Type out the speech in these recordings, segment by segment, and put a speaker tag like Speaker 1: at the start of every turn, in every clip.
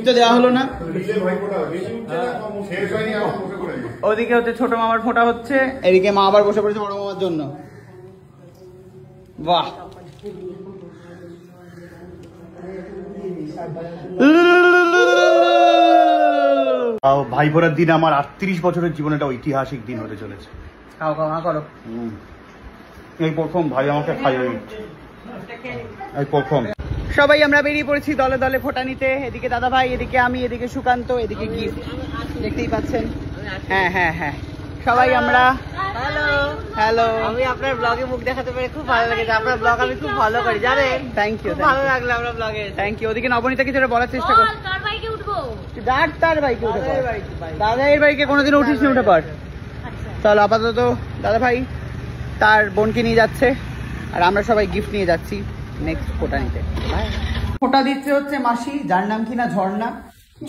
Speaker 1: Gift তো দেওয়া হলো না। ওদিকে হচ্ছে ছোট মামার ফোঁটা হচ্ছে, এদিকে মা আবার বসে পড়েছে বড় মামার জন্য। বাহ, ভাই বোনের দিন আমার 38 বছরের জীবনে একটা ঐতিহাসিক দিন হতে চলেছে। খাও খাও, করো। এই প্রথম ভাই আমাকে খাইয়ে, এই প্রথম। সবাই আমরা বেরিয়ে পড়েছি দলে দলে ফোঁটা নিতে। এদিকে দাদা ভাই, এদিকে আমি, এদিকে সুকান্ত, এদিকে গিফট, দেখতেই পাচ্ছেন। হ্যাঁ হ্যাঁ হ্যাঁ, সবাই আমরা।
Speaker 2: হ্যালো
Speaker 1: হ্যালো,
Speaker 2: আমি আপনার ব্লগে মুখ দেখাতে পেরে খুব ভালো লেগেছে। আপনার ব্লগ আমি খুব ফলো করি, জানেন।
Speaker 1: থ্যাংক ইউ,
Speaker 2: ভালো লাগলো আপনার ব্লগে।
Speaker 1: Thank you. ওদিকে নবনীতা কিছু বলার চেষ্টা করছে।
Speaker 2: তার বাইকে উঠবো,
Speaker 1: তার বাইকে উঠে পড়। দাদাইয়ের বাইকে কোনোদিন উঠিস নি, উঠে পড়। চলো, আপাতত দাদা ভাই তার বোনকে নিয়ে যাচ্ছে, আর আমরা সবাই গিফট নিয়ে যাচ্ছি নেক্সট ফোঁটা নিতে। ফোঁটা দিচ্ছে হচ্ছে মাসি, যার নাম কিনা ঝর্ণা।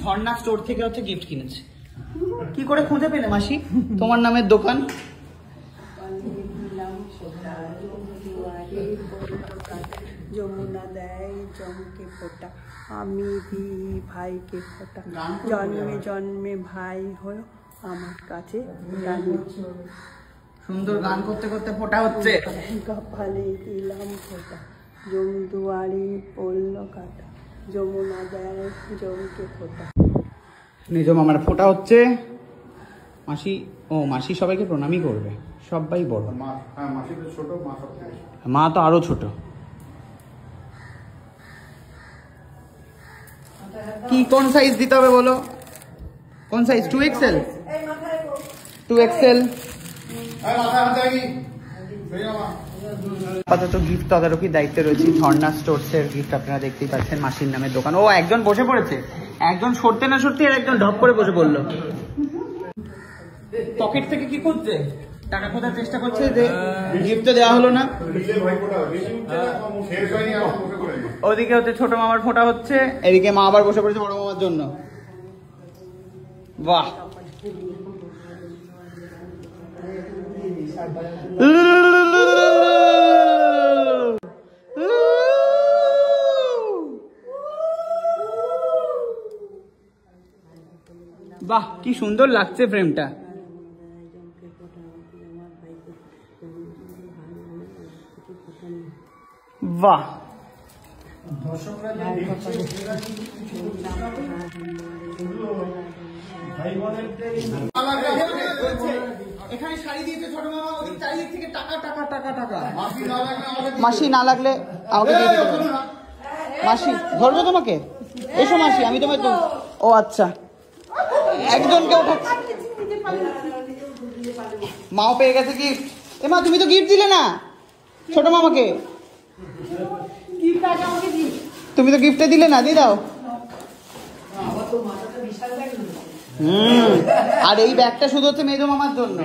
Speaker 1: ঝর্ণা স্টোর থেকে হচ্ছে গিফট কিনেছে। কি করে খুঁজে পেলে মাসি তোমার নামের দোকান?
Speaker 3: যমুনা দেয় জমকে ফোঁটা, আমি দিই ভাইকে ফোঁটা, জন্মে জন্মে ভাই হলো আমার কাছে রানী।
Speaker 1: সুন্দর গান করতে করতে ফোঁটা হচ্ছে।
Speaker 3: কপালে দিলাম ফোঁটা, জমদুয়ারি পড়ল কাটা, যমুনা দেয় জমকে ফোঁটা।
Speaker 1: নিজ মামার ফোঁটা হচ্ছে। মাসি, ও মাসি সবাইকে প্রণামই করবে, সবাই বড়। মা তো আরো ছোট। কি কোন সাইজ দিতে হবে বলো? কোন সাইজ? 2XL? 2XL। আপাতত গিফট তদারকির দায়িত্বে রয়েছে ঝর্ণা স্টোরস এর গিফট। আপনারা দেখতেই পাচ্ছেন মাসির নামের দোকান। ও একজন বসে পড়েছে, একজন সরতে না সরতে আর একজন ঢপ করে বসে পড়লো। পকেট থেকে কি করছে? টাকা খোঁজার চেষ্টা করছে, যে গিফট তো দেওয়া হলো না। ওদিকে হচ্ছে ছোট মামার ফোঁটা হচ্ছে, এদিকে মা আবার বসে পড়েছে বড় মামার জন্য। বাহ, বাহ, কি সুন্দর লাগছে ফ্রেমটা। বাহ, এখানে শাড়ি দিয়েছে ছোট মামা, ওদিক চারিদিক থেকে টাকা টাকা টাকা টাকা। মাসি না লাগলে আমাকে দিয়ে দিতে পারো। মাসি ধরবো তোমাকে? এসো মাসি, আমি তোমায় তো। ও আচ্ছা, একজনকে ওঠাচ্ছি। মাও পেয়ে গেছে গিফট। এ মা, তুমি তো গিফট দিলে না ছোট মামাকে। তুমি তো গিফটে দিলে না, দিয়ে দাও। আর এই ব্যাগটা শুধু হচ্ছে মেজো মামার জন্য।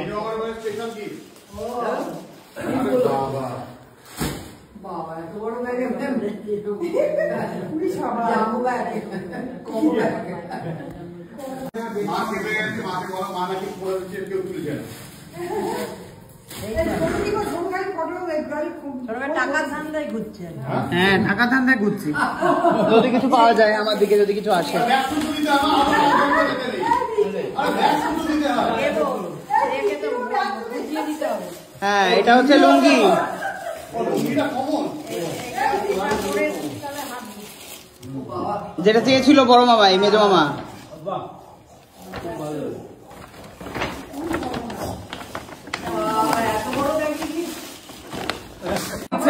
Speaker 1: হ্যাঁ, ঢাকা ধান্দায় ঘুরছি। যদি কিছু পাওয়া যায়, আমার দিকে যদি কিছু আসে। হ্যাঁ, এটা হচ্ছে লুঙ্গি। যেটা চেয়েছিল বড় মামা, এই মেজো মামা।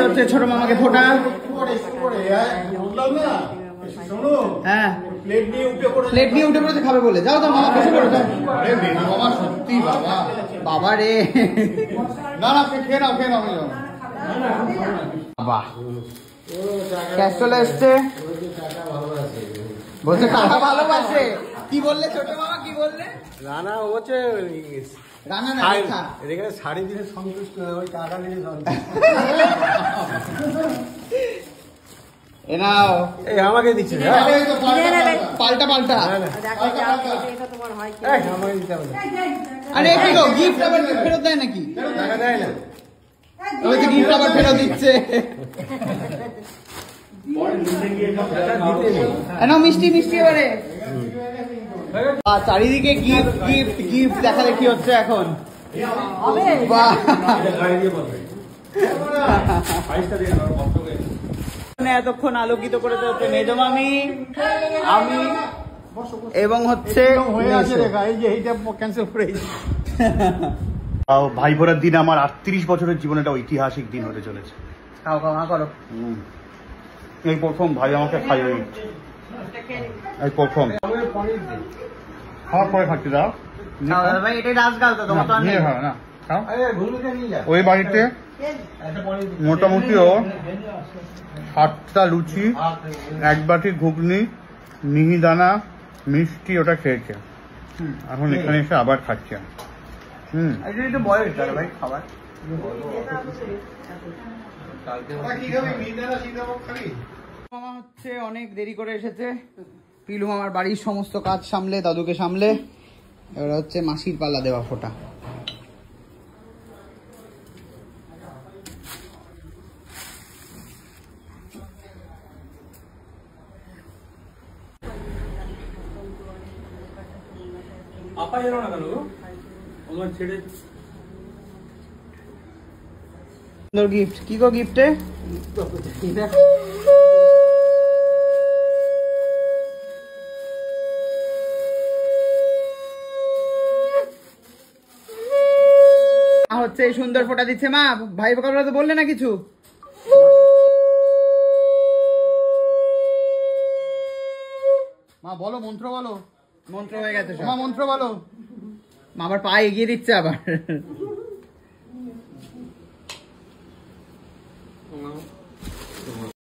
Speaker 1: হচ্ছে ছোট মামাকে ফোঁটা। হ্যাঁ, প্লেট নিয়ে উঠে পড়েছে খাবে বলে। যাও যাও মামা, বসে পড়ো। মামা সত্যি বাবা, বাবা রে। না না, খেয়ে নাও, খেয়ে নাও। বাহ, ক্যাশ চলে এসছে। বলছে টাকা ভালোবাসে। কি বললে ছোট মামা, কি বললে?
Speaker 4: রানা হচ্ছে
Speaker 1: রানা না,
Speaker 4: এখানে শাড়ি দিলে সন্তুষ্ট, ওই টাকা দিলে সন্তুষ্ট।
Speaker 1: এ নাও,
Speaker 4: এই আমাকে দিচ্ছে।
Speaker 1: পাল্টা পাল্টা।
Speaker 4: আমাকে দিতে হবে।
Speaker 1: আরে কি গো, গিফট আবার ফেরত দেয় নাকি?
Speaker 4: টাকা দেয় না,
Speaker 1: ওই যে গিফট আবার ফেরত দিচ্ছে। মিষ্টি মিষ্টি এবারে। চারিদিকে গিফট গিফট গিফট দেখা দেখি হচ্ছে এখন। বাহ, এতক্ষণ আলোকিত করে হচ্ছে মেজো মামি, আমি এবং হচ্ছে
Speaker 4: হয়ে আছে রেখা, এই যে এইটা ক্যান্সেল করে
Speaker 5: ভাই ফোরার দিন আমার 38 বছরের জীবনে একটা ঐতিহাসিক দিন হতে চলেছে।
Speaker 1: খাও খাও হা করো।
Speaker 5: এই প্রথম ভাই আমাকে খাইয়ে, এই প্রথম খাওয়ার পরে খাচ্ছি। দাও
Speaker 1: খাও দাদা ভাই, এটাই রাজগাল তো, তোমার তো আর নেই।
Speaker 5: নিয়ে খাও না, খাও। ওই বাড়িতে মোটামুটিও 7টা লুচি, 1 বাটি ঘুগনি, মিহিদানা, মিষ্টি ওটা খেয়েছে। এখন এখানে এসে আবার খাচ্ছে।
Speaker 1: এটা একটু বয়স দাদা ভাই খাবার। মামা হচ্ছে অনেক দেরি করে এসেছে। পিলু মামার বাড়ির সমস্ত কাজ সামলে, দাদুকে সামলে, এবার হচ্ছে মাসির পাল্লা দেওয়া ফোঁটা। সুন্দর গিফট। কি গো গিফটে? হচ্ছে এই সুন্দর ফোঁটা দিচ্ছে মা। ভাই বোকারা তো বললে না কিছু?
Speaker 5: মা বলো, মন্ত্র বলো।
Speaker 1: মন্ত্র হয়ে গেছে সব।
Speaker 5: মা মন্ত্র বলো।
Speaker 1: মা আবার পা এগিয়ে দিচ্ছে আবার।